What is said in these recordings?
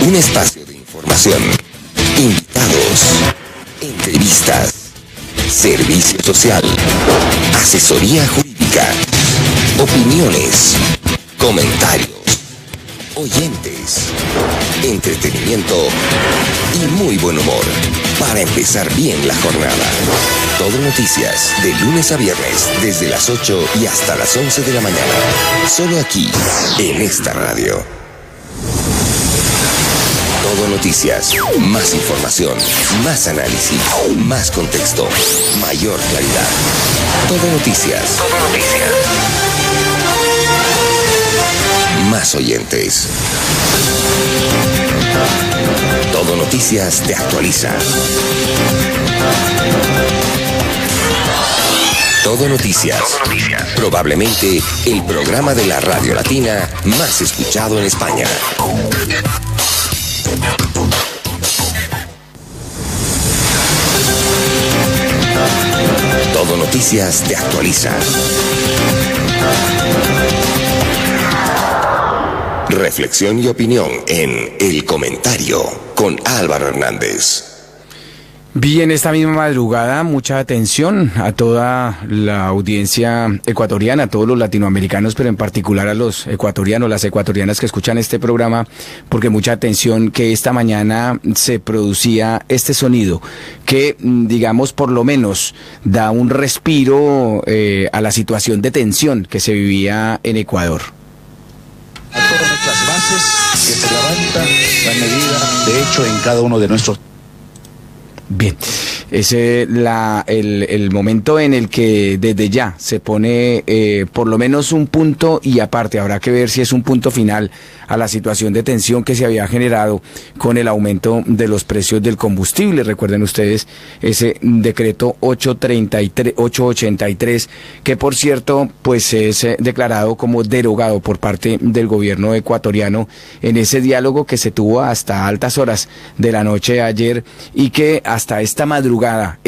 Un espacio de información, invitados, entrevistas, servicio social, asesoría jurídica, opiniones, comentarios, oyentes, entretenimiento y muy buen humor para empezar bien la jornada. Todo Noticias, de lunes a viernes, desde las 8 y hasta las 11 de la mañana. Solo aquí, en esta radio. Todo Noticias, más información, más análisis, más contexto, mayor claridad. Todo Noticias. Todo Noticias. Más oyentes. Todo Noticias te actualiza. Todo Noticias. Probablemente el programa de la Radio Latina más escuchado en España. Todo Noticias te actualiza. Reflexión y opinión en El Comentario con Álvaro Hernández. Bien, esta misma madrugada, mucha atención a toda la audiencia ecuatoriana, a todos los latinoamericanos, pero en particular a los ecuatorianos, las ecuatorianas que escuchan este programa, porque mucha atención que esta mañana se producía este sonido que, digamos, por lo menos da un respiro a la situación de tensión que se vivía en Ecuador. A todas nuestras bases, que se levanta la medida de hecho en cada uno de nuestros... Bien, es el momento en el que desde ya se pone por lo menos un punto y aparte habrá que ver si es un punto final a la situación de tensión que se había generado con el aumento de los precios del combustible. Recuerden ustedes ese decreto 883, que por cierto pues es declarado como derogado por parte del gobierno ecuatoriano en ese diálogo que se tuvo hasta altas horas de la noche de ayer y que hasta esta madrugada,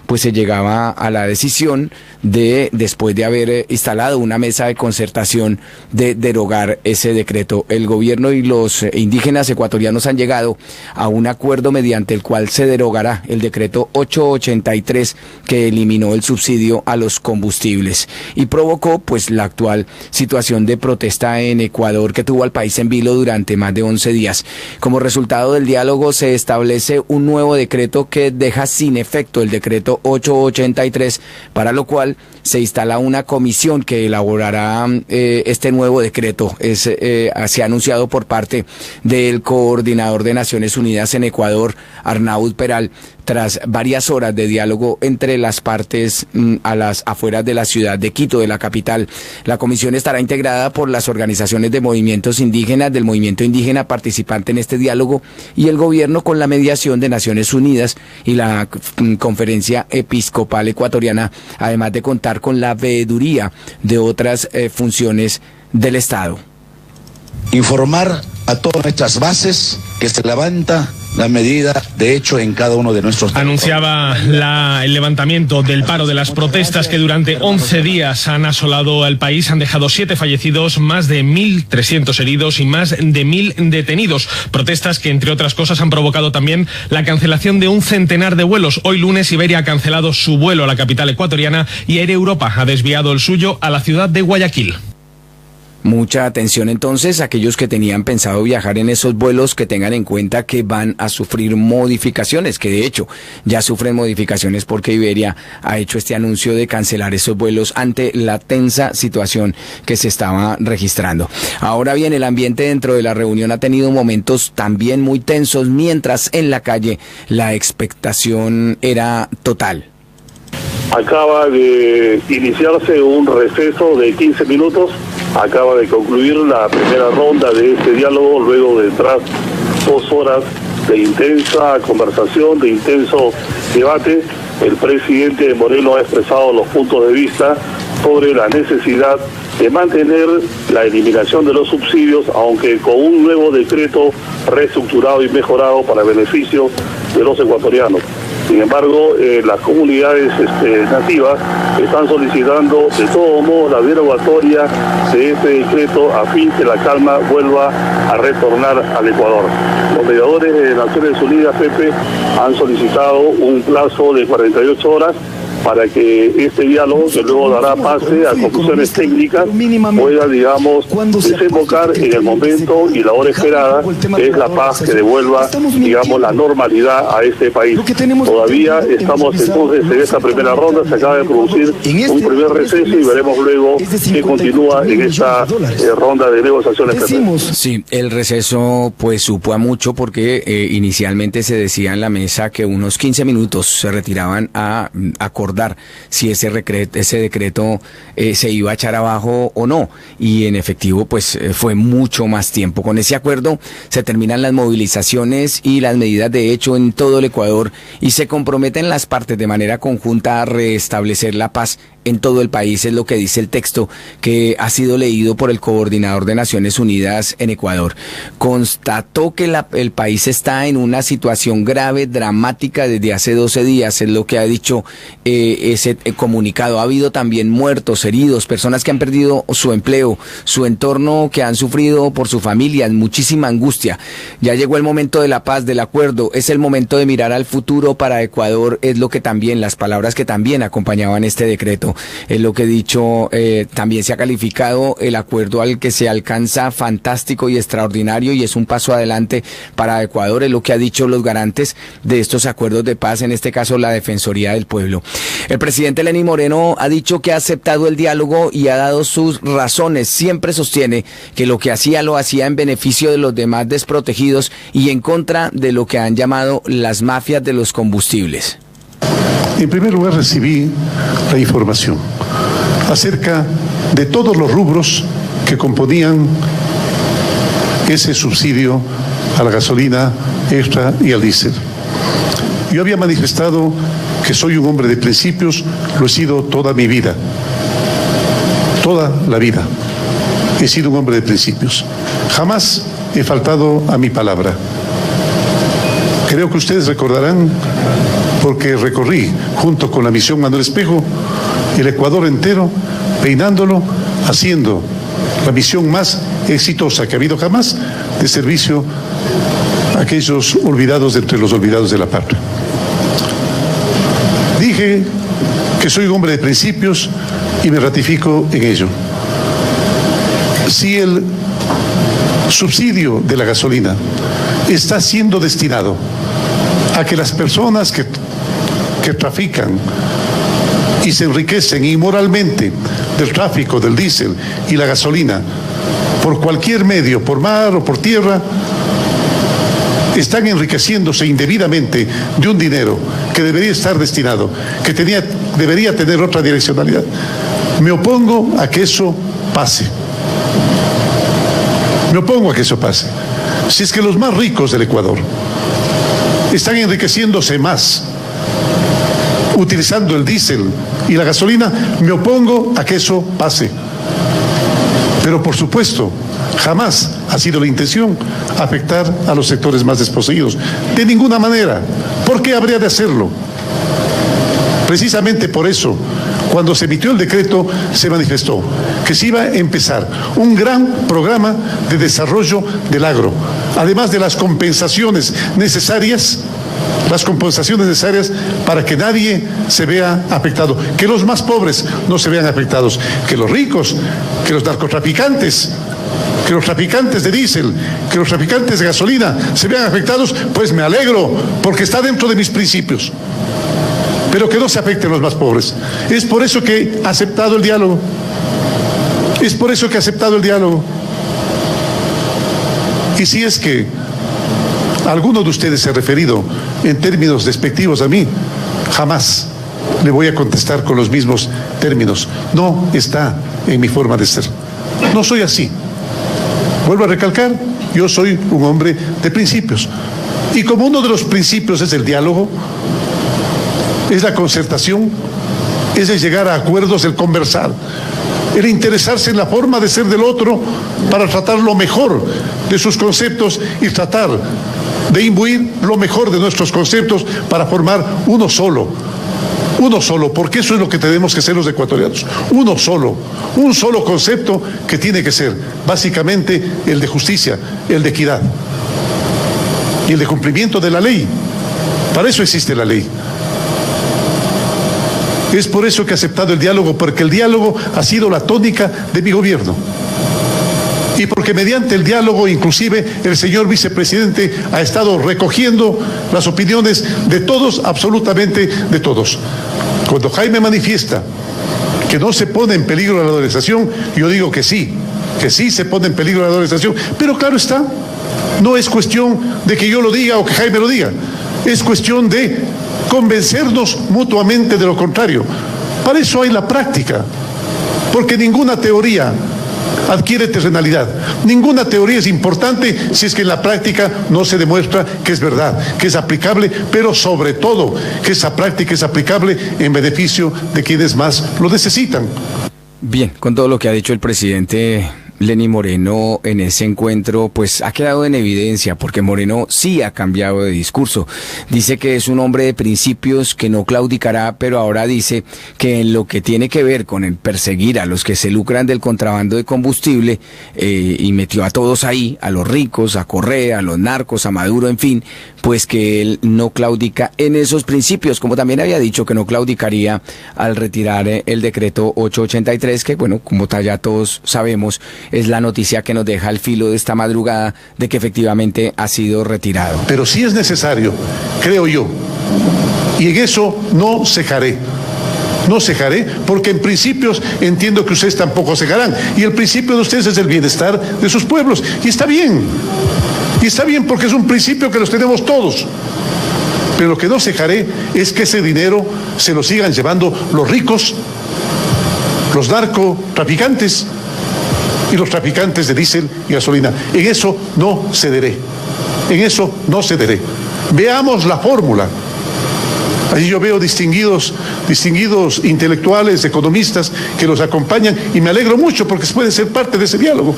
pues se llegaba a la decisión de, después de haber instalado una mesa de concertación, de derogar ese decreto. El gobierno y los indígenas ecuatorianos han llegado a un acuerdo mediante el cual se derogará el decreto 883 que eliminó el subsidio a los combustibles y provocó pues la actual situación de protesta en Ecuador que tuvo al país en vilo durante más de 11 días. Como resultado del diálogo se establece un nuevo decreto que deja sin efecto el decreto 883, para lo cual se instala una comisión que elaborará este nuevo decreto. Se ha anunciado por parte del coordinador de Naciones Unidas en Ecuador, Arnaud Peral, tras varias horas de diálogo entre las partes a las afueras de la ciudad de Quito, de la capital. La comisión estará integrada por las organizaciones de movimientos indígenas, del movimiento indígena participante en este diálogo y el gobierno con la mediación de Naciones Unidas y la Conferencia Episcopal Ecuatoriana, además de contar con la veeduría de otras funciones del Estado. Informar a todas nuestras bases que se levanta la medida de hecho en cada uno de nuestros... Anunciaba el levantamiento del paro de las protestas que durante 11 días han asolado al país, han dejado 7 fallecidos, más de 1.300 heridos y más de 1.000 detenidos. Protestas que, entre otras cosas, han provocado también la cancelación de un centenar de vuelos. Hoy lunes Iberia ha cancelado su vuelo a la capital ecuatoriana y Air Europa ha desviado el suyo a la ciudad de Guayaquil. Mucha atención entonces a aquellos que tenían pensado viajar en esos vuelos, que tengan en cuenta que van a sufrir modificaciones, que de hecho ya sufren modificaciones porque Iberia ha hecho este anuncio de cancelar esos vuelos ante la tensa situación que se estaba registrando. Ahora bien, el ambiente dentro de la reunión ha tenido momentos también muy tensos, mientras en la calle la expectación era total. Acaba de iniciarse un receso de 15 minutos, acaba de concluir la primera ronda de este diálogo, luego de tras 2 horas de intensa conversación, de intenso debate. El presidente Moreno ha expresado los puntos de vista sobre la necesidad de mantener la eliminación de los subsidios, aunque con un nuevo decreto reestructurado y mejorado para beneficio de los ecuatorianos. Sin embargo, las comunidades nativas están solicitando de todo modo la derogatoria de este decreto a fin que la calma vuelva a retornar al Ecuador. Los mediadores de Naciones Unidas, Pepe, han solicitado un plazo de 48 horas para que este diálogo, que luego dará pase a conclusiones técnicas, pueda, digamos, desembocar en el momento y la hora esperada, que es la paz que devuelva, digamos, la normalidad a este país. Todavía estamos entonces en esta primera ronda, se acaba de producir un primer receso y veremos luego qué continúa en esta ronda de negociaciones. Sí, el receso pues supo a mucho porque inicialmente se decía en la mesa que unos 15 minutos se retiraban a acordar si ese decreto se iba a echar abajo o no, y en efectivo pues fue mucho más tiempo. Con ese acuerdo se terminan las movilizaciones y las medidas de hecho en todo el Ecuador y se comprometen las partes de manera conjunta a restablecer la paz en todo el país, es lo que dice el texto que ha sido leído por el coordinador de Naciones Unidas en Ecuador. Constató que el país está en una situación grave, dramática desde hace 12 días, es lo que ha dicho ese comunicado. Ha habido también muertos, heridos, personas que han perdido su empleo, su entorno, que han sufrido por su familia, muchísima angustia. Ya llegó el momento de la paz, del acuerdo, es el momento de mirar al futuro para Ecuador, es lo que también, las palabras que también acompañaban este decreto. Es lo que he dicho, también se ha calificado el acuerdo al que se alcanza fantástico y extraordinario y es un paso adelante para Ecuador, es lo que ha dicho los garantes de estos acuerdos de paz, en este caso la Defensoría del Pueblo. El presidente Lenín Moreno ha dicho que ha aceptado el diálogo y ha dado sus razones. Siempre sostiene que lo que hacía lo hacía en beneficio de los demás desprotegidos y en contra de lo que han llamado las mafias de los combustibles. En primer lugar, recibí la información acerca de todos los rubros que componían ese subsidio a la gasolina extra y al diésel. Yo había manifestado que soy un hombre de principios, lo he sido toda mi vida, toda la vida. He sido un hombre de principios. Jamás he faltado a mi palabra. Creo que ustedes recordarán, porque recorrí junto con la misión Manuel Espejo el Ecuador entero, peinándolo, haciendo la misión más exitosa que ha habido jamás de servicio a aquellos olvidados de entre los olvidados de la patria. Dije que soy un hombre de principios y me ratifico en ello. Si el subsidio de la gasolina está siendo destinado a que las personas que trafican y se enriquecen inmoralmente del tráfico del diésel y la gasolina por cualquier medio, por mar o por tierra, están enriqueciéndose indebidamente de un dinero que debería estar destinado, que debería tener otra direccionalidad. Me opongo a que eso pase. Me opongo a que eso pase. Si es que los más ricos del Ecuador están enriqueciéndose más utilizando el diésel y la gasolina, me opongo a que eso pase. Pero por supuesto, jamás ha sido la intención afectar a los sectores más desposeídos. De ninguna manera. ¿Por qué habría de hacerlo? Precisamente por eso, cuando se emitió el decreto, se manifestó que se iba a empezar un gran programa de desarrollo del agro, además de las compensaciones necesarias para que nadie se vea afectado, que los más pobres no se vean afectados, que los ricos, que los narcotraficantes, que los traficantes de diésel, que los traficantes de gasolina se vean afectados, pues me alegro, porque está dentro de mis principios. Pero que no se afecten los más pobres. Es por eso que he aceptado el diálogo. Es por eso que he aceptado el diálogo. Y si es que alguno de ustedes se ha referido en términos despectivos a mí, jamás le voy a contestar con los mismos términos. No está en mi forma de ser. No soy así. Vuelvo a recalcar, yo soy un hombre de principios. Y como uno de los principios es el diálogo, es la concertación, es el llegar a acuerdos, el conversar, el interesarse en la forma de ser del otro para tratarlo mejor, de sus conceptos y tratar de imbuir lo mejor de nuestros conceptos para formar uno solo, porque eso es lo que tenemos que ser los ecuatorianos, un solo concepto que tiene que ser básicamente el de justicia, el de equidad y el de cumplimiento de la ley. Para eso existe la ley. Es por eso que he aceptado el diálogo, porque el diálogo ha sido la tónica de mi gobierno. Y porque mediante el diálogo, inclusive, el señor vicepresidente ha estado recogiendo las opiniones de todos, absolutamente de todos. Cuando Jaime manifiesta que no se pone en peligro la dolarización, yo digo que sí se pone en peligro la dolarización, pero claro está, no es cuestión de que yo lo diga o que Jaime lo diga, es cuestión de convencernos mutuamente de lo contrario. Para eso hay la práctica, porque ninguna teoría adquiere terrenalidad. Ninguna teoría es importante si es que en la práctica no se demuestra que es verdad, que es aplicable, pero sobre todo que esa práctica es aplicable en beneficio de quienes más lo necesitan. Bien, con todo lo que ha dicho el presidente Lenín Moreno en ese encuentro, pues ha quedado en evidencia, porque Moreno sí ha cambiado de discurso. Dice que es un hombre de principios, que no claudicará, pero ahora dice que en lo que tiene que ver con el perseguir a los que se lucran del contrabando de combustible, y metió a todos ahí, a los ricos, a Correa, a los narcos, a Maduro, en fin, pues que él no claudica en esos principios, como también había dicho que no claudicaría al retirar el decreto 883, que bueno, como ya todos sabemos, es la noticia que nos deja al filo de esta madrugada de que efectivamente ha sido retirado. Pero sí es necesario, creo yo, y en eso no cejaré, porque en principios entiendo que ustedes tampoco cejarán, y el principio de ustedes es el bienestar de sus pueblos, y está bien porque es un principio que los tenemos todos. Pero lo que no cejaré es que ese dinero se lo sigan llevando los ricos, los narcotraficantes y los traficantes de diésel y gasolina. En eso no cederé. Veamos la fórmula. Allí yo veo distinguidos intelectuales, economistas que los acompañan y me alegro mucho porque pueden ser parte de ese diálogo.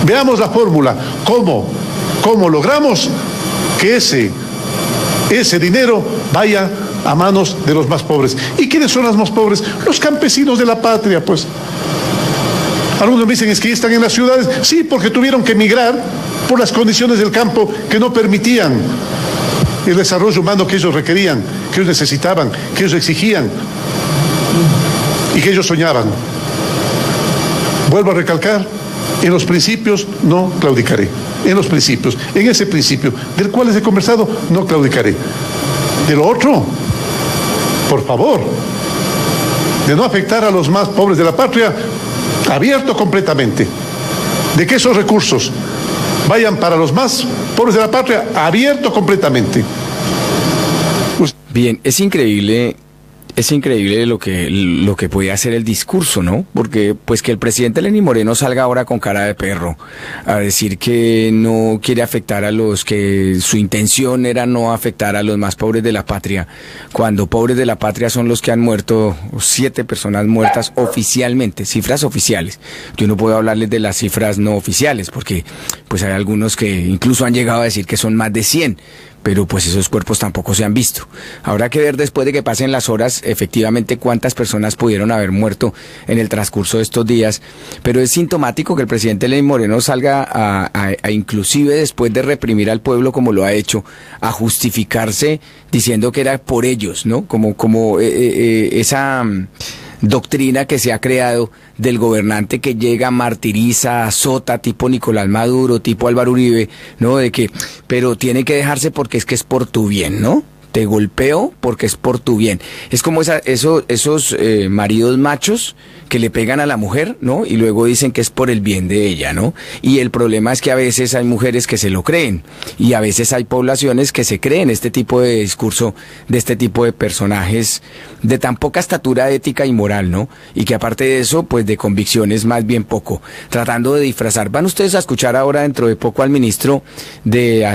Veamos la fórmula. ¿Cómo logramos que ese dinero vaya a manos de los más pobres? ¿Y quiénes son los más pobres? Los campesinos de la patria, pues. Algunos me dicen, es que están en las ciudades. Sí, porque tuvieron que emigrar por las condiciones del campo que no permitían el desarrollo humano que ellos requerían, que ellos necesitaban, que ellos exigían y que ellos soñaban. Vuelvo a recalcar, en los principios no claudicaré. En ese principio del cual les he conversado, no claudicaré. De lo otro, por favor, de no afectar a los más pobres de la patria, abierto completamente. De que esos recursos vayan para los más pobres de la patria, abierto completamente. Bien, es increíble lo que puede hacer el discurso, ¿no? Porque pues que el presidente Lenín Moreno salga ahora con cara de perro a decir que no quiere afectar a los que su intención era no afectar a los más pobres de la patria, cuando pobres de la patria son los que han muerto, 7 personas muertas oficialmente, cifras oficiales. Yo no puedo hablarles de las cifras no oficiales porque pues hay algunos que incluso han llegado a decir que son más de 100. Pero pues esos cuerpos tampoco se han visto. Habrá que ver después de que pasen las horas efectivamente cuántas personas pudieron haber muerto en el transcurso de estos días, pero es sintomático que el presidente Lenín Moreno salga a inclusive después de reprimir al pueblo como lo ha hecho, a justificarse diciendo que era por ellos, ¿no? Como esa doctrina que se ha creado del gobernante que llega, martiriza, azota, tipo Nicolás Maduro, tipo Álvaro Uribe, ¿no? De que, pero tiene que dejarse porque es que es por tu bien, ¿no? Te golpeo porque es por tu bien. Es como esos maridos machos que le pegan a la mujer, ¿no? Y luego dicen que es por el bien de ella, ¿no? Y el problema es que a veces hay mujeres que se lo creen y a veces hay poblaciones que se creen este tipo de discurso de este tipo de personajes de tan poca estatura ética y moral, ¿no? Y que aparte de eso, pues de convicciones más bien poco, tratando de disfrazar. Van ustedes a escuchar ahora dentro de poco al ministro de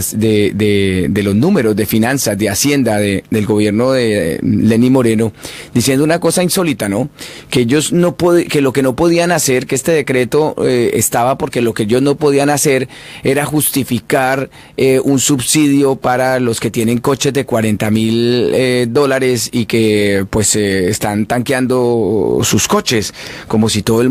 los números, de finanzas, de Hacienda, Hacienda del gobierno de Lenín Moreno, diciendo una cosa insólita, ¿no? Que ellos que lo que no podían hacer, que este decreto estaba porque lo que ellos no podían hacer era justificar un subsidio para los que tienen coches de $40,000 y que pues están tanqueando sus coches, como si todo el